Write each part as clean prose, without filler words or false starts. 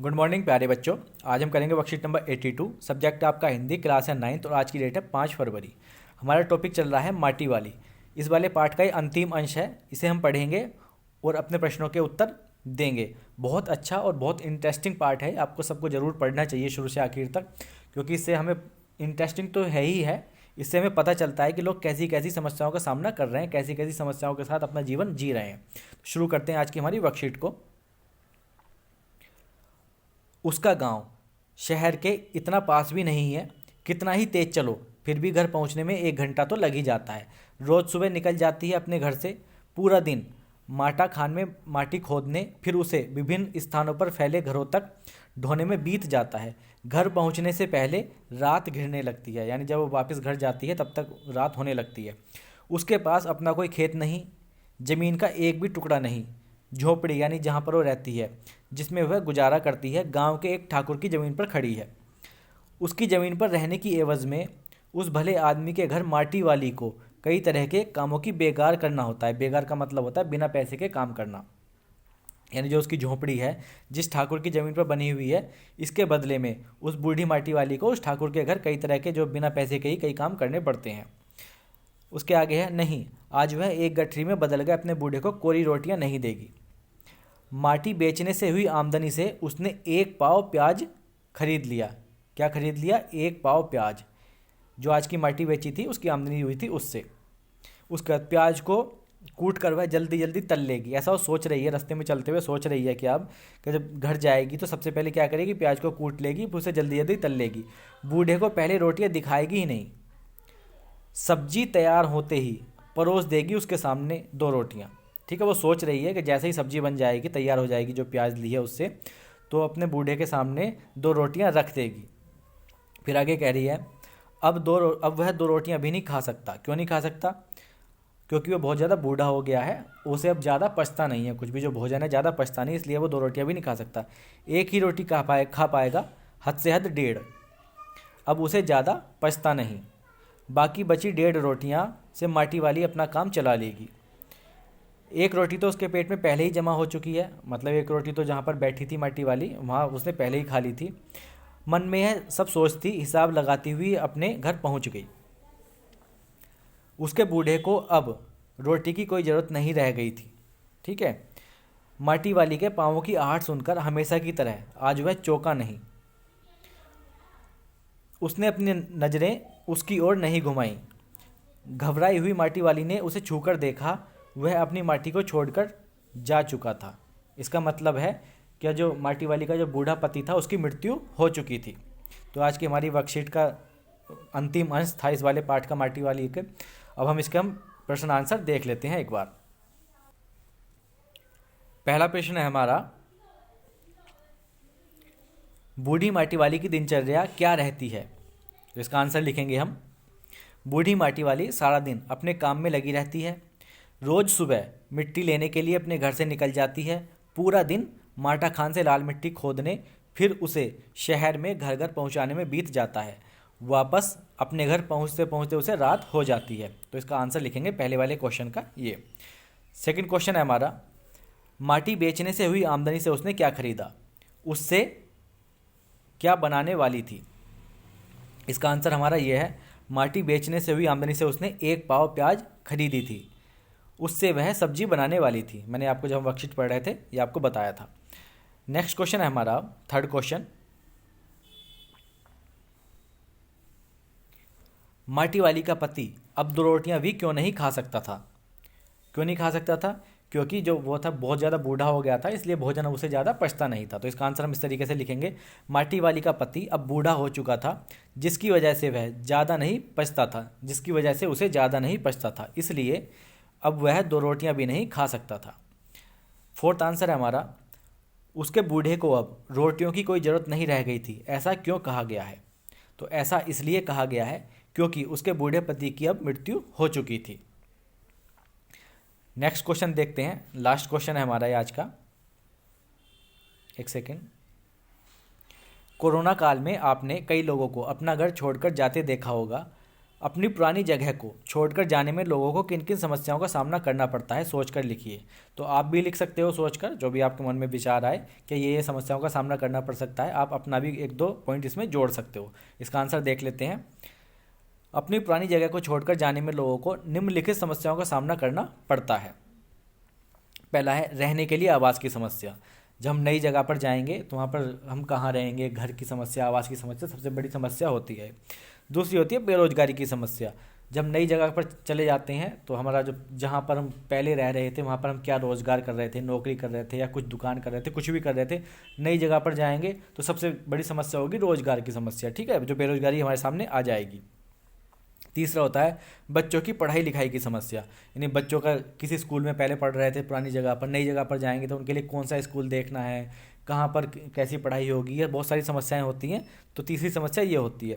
Good morning प्यारे बच्चों। आज हम करेंगे वर्कशीट नंबर 82। सब्जेक्ट आपका हिंदी, क्लास है 9th और आज की डेट है 5 फरवरी। हमारा टॉपिक चल रहा है माटी वाली। इस वाले पाठ का ये अंतिम अंश है, इसे हम पढ़ेंगे और अपने प्रश्नों के उत्तर देंगे। बहुत अच्छा और बहुत इंटरेस्टिंग पार्ट है, आपको सबको ज़रूर पढ़ना चाहिए शुरू से आखिर तक, क्योंकि इससे हमें इंटरेस्टिंग तो है ही है, इससे हमें पता चलता है कि लोग कैसी कैसी समस्याओं का सामना कर रहे हैं, कैसी कैसी समस्याओं के साथ अपना जीवन जी रहे हैं। तो शुरू करते हैं आज की हमारी वर्कशीट को। उसका गांव शहर के इतना पास भी नहीं है, कितना ही तेज चलो फिर भी घर पहुंचने में 1 घंटा तो लग ही जाता है। रोज़ सुबह निकल जाती है अपने घर से, पूरा दिन माटा खान में माटी खोदने, फिर उसे विभिन्न स्थानों पर फैले घरों तक ढोने में बीत जाता है। घर पहुंचने से पहले रात घिरने लगती है, यानी जब वो वापस घर जाती है तब तक रात होने लगती है। उसके पास अपना कोई खेत नहीं, ज़मीन का एक भी टुकड़ा नहीं। झोपड़ी यानी जहाँ पर वो रहती है, जिसमें वह गुजारा करती है, गांव के एक ठाकुर की ज़मीन पर खड़ी है। उसकी ज़मीन पर रहने की एवज़ में उस भले आदमी के घर माटी वाली को कई तरह के कामों की बेगार करना होता है। बेगार का मतलब होता है बिना पैसे के काम करना, यानी जो उसकी झोंपड़ी है जिस ठाकुर की ज़मीन पर बनी हुई है, इसके बदले में उस बूढ़ी माटी वाली को उस ठाकुर के घर कई तरह के जो बिना पैसे के ही कई काम करने पड़ते हैं। उसके आगे है, नहीं आज वह एक गठरी में बदल गए अपने बूढ़े को कोरी रोटियां नहीं देगी। माटी बेचने से हुई आमदनी से उसने 1 पाव प्याज खरीद लिया। क्या खरीद लिया? 1 पाव प्याज। जो आज की माटी बेची थी उसकी आमदनी हुई थी उससे। उसके बाद प्याज को कूट कर वह जल्दी जल्दी तल लेगी, ऐसा वो सोच रही है। रास्ते में चलते हुए सोच रही है कि अब कि जब घर जाएगी तो सबसे पहले क्या करेगी, प्याज को कूट लेगी, फिर उसे जल्दी जल्दी तल लेगी। बूढ़े को पहले रोटियां दिखाएगी ही नहीं, सब्जी तैयार होते ही परोस देगी उसके सामने 2 रोटियां। ठीक है, वो सोच रही है कि जैसे ही सब्जी बन जाएगी, तैयार हो जाएगी जो प्याज ली है उससे, तो अपने बूढ़े के सामने 2 रोटियां रख देगी। फिर आगे कह रही है, अब वह 2 रोटियां भी नहीं खा सकता। क्यों नहीं खा सकता? क्योंकि वो बहुत ज़्यादा बूढ़ा हो गया है, उसे अब ज़्यादा पछता नहीं है, कुछ भी जो भोजन है ज़्यादा पछता नहीं, इसलिए वो 2 रोटियां भी नहीं खा सकता। एक ही रोटी खा पाएगा, हद से हद 1.5। अब उसे ज़्यादा पछता नहीं। बाकी बची 1.5 रोटियां से माटी वाली अपना काम चला लेगी। 1 रोटी तो उसके पेट में पहले ही जमा हो चुकी है, मतलब 1 रोटी तो जहाँ पर बैठी थी माटी वाली वहाँ उसने पहले ही खा ली थी। मन में यह सब सोचती, हिसाब लगाती हुई अपने घर पहुँच गई। उसके बूढ़े को अब रोटी की कोई ज़रूरत नहीं रह गई थी। ठीक है, माटी वाली के पाँवों की आहट सुनकर हमेशा की तरह आज वह चौंका नहीं। उसने अपनी नज़रें उसकी ओर नहीं घुमाई। घबराई हुई माटी वाली ने उसे छूकर देखा, वह अपनी माटी को छोड़कर जा चुका था। इसका मतलब है कि जो माटी वाली का जो बूढ़ा पति था उसकी मृत्यु हो चुकी थी। तो आज की हमारी वर्कशीट का अंतिम अंश था इस वाले पाठ का, माटी वाली के। अब हम प्रश्न आंसर देख लेते हैं एक बार। पहला प्रश्न है हमारा, बूढ़ी माटी वाली की दिनचर्या क्या रहती है? तो इसका आंसर लिखेंगे हम। बूढ़ी माटी वाली सारा दिन अपने काम में लगी रहती है। रोज़ सुबह मिट्टी लेने के लिए अपने घर से निकल जाती है। पूरा दिन माटा खान से लाल मिट्टी खोदने, फिर उसे शहर में घर घर पहुंचाने में बीत जाता है। वापस अपने घर पहुंचते पहुंचते उसे रात हो जाती है। तो इसका आंसर लिखेंगे पहले वाले क्वेश्चन का ये। सेकंड क्वेश्चन है हमारा, माटी बेचने से हुई आमदनी से उसने क्या खरीदा? उससे क्या बनाने वाली थी? इसका आंसर हमारा ये है, माटी बेचने से हुई आमदनी से उसने 1 पाव प्याज खरीदी थी, उससे वह सब्जी बनाने वाली थी। मैंने आपको जब हम वर्कशीट पढ़ रहे थे ये आपको बताया था। नेक्स्ट क्वेश्चन है हमारा थर्ड क्वेश्चन, माटी वाली का पति अब 2 रोटियां भी क्यों नहीं खा सकता था? क्यों नहीं खा सकता था? क्योंकि जो वो था बहुत ज़्यादा बूढ़ा हो गया था, इसलिए भोजन उसे ज़्यादा पचता नहीं था। तो इसका आंसर हम इस तरीके से लिखेंगे, माटी वाली का पति अब बूढ़ा हो चुका था, जिसकी वजह से वह ज़्यादा नहीं पचता था, जिसकी वजह से उसे ज़्यादा नहीं पचता था, इसलिए अब वह 2 रोटियां भी नहीं खा सकता था। फोर्थ आंसर है हमारा, उसके बूढ़े को अब रोटियों की कोई ज़रूरत नहीं रह गई थी। ऐसा क्यों कहा गया है? तो ऐसा इसलिए कहा गया है क्योंकि उसके बूढ़े पति की अब मृत्यु हो चुकी थी। नेक्स्ट क्वेश्चन देखते हैं, लास्ट क्वेश्चन है हमारा ये आज का। एक सेकेंड। कोरोना काल में आपने कई लोगों को अपना घर छोड़कर जाते देखा होगा। अपनी पुरानी जगह को छोड़कर जाने में लोगों को किन किन समस्याओं का सामना करना पड़ता है, सोचकर लिखिए। तो आप भी लिख सकते हो सोचकर, जो भी आपके मन में विचार आए कि ये समस्याओं का सामना करना पड़ सकता है, आप अपना भी एक दो पॉइंट इसमें जोड़ सकते हो। इसका आंसर देख लेते हैं। अपनी पुरानी जगह को छोड़कर जाने में लोगों को निम्नलिखित समस्याओं का सामना करना पड़ता है। पहला है रहने के लिए आवास की समस्या। जब हम नई जगह पर जाएंगे तो वहाँ पर हम कहाँ रहेंगे, घर की समस्या, आवास की समस्या सबसे बड़ी समस्या होती है। दूसरी होती है बेरोजगारी की समस्या। जब नई जगह पर चले जाते हैं तो हमारा जो जहाँ पर हम पहले रह रहे थे वहाँ पर हम क्या रोज़गार कर रहे थे, नौकरी कर रहे थे या कुछ दुकान कर रहे थे, कुछ भी कर रहे थे, नई जगह पर जाएंगे तो सबसे बड़ी समस्या होगी रोज़गार की समस्या, ठीक है, जो बेरोजगारी हमारे सामने आ जाएगी। तीसरा होता है बच्चों की पढ़ाई लिखाई की समस्या। यानी बच्चों का किसी स्कूल में पहले पढ़ रहे थे पुरानी जगह पर, नई जगह पर जाएंगे तो उनके लिए कौन सा स्कूल देखना है, कहाँ पर कैसी पढ़ाई होगी, ये बहुत सारी समस्याएं होती हैं। तो तीसरी समस्या ये होती है।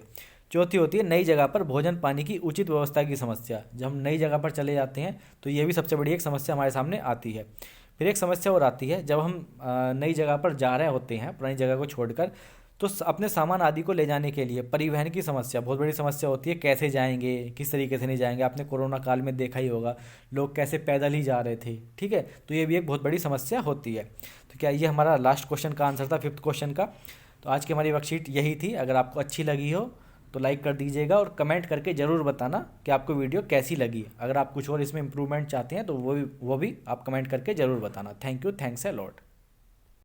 चौथी होती है नई जगह पर भोजन पानी की उचित व्यवस्था की समस्या। जब हम नई जगह पर चले जाते हैं तो ये भी सबसे बड़ी एक समस्या हमारे सामने आती है। फिर एक समस्या और आती है जब हम नई जगह पर जा रहे होते हैं पुरानी जगह को छोड़कर, तो अपने सामान आदि को ले जाने के लिए परिवहन की समस्या बहुत बड़ी समस्या होती है। कैसे जाएंगे, किस तरीके से नहीं जाएंगे। आपने कोरोना काल में देखा ही होगा लोग कैसे पैदल ही जा रहे थे, ठीक है। तो ये भी एक बहुत बड़ी समस्या होती है। तो क्या ये हमारा लास्ट क्वेश्चन का आंसर था, फिफ्थ क्वेश्चन का। तो आज की हमारी वर्कशीट यही थी। अगर आपको अच्छी लगी हो तो लाइक कर दीजिएगा और कमेंट करके ज़रूर बताना कि आपको वीडियो कैसी लगी। अगर आप कुछ और इसमें इम्प्रूवमेंट चाहते हैं तो वो भी आप कमेंट करके ज़रूर बताना। Thank you, thanks a lot.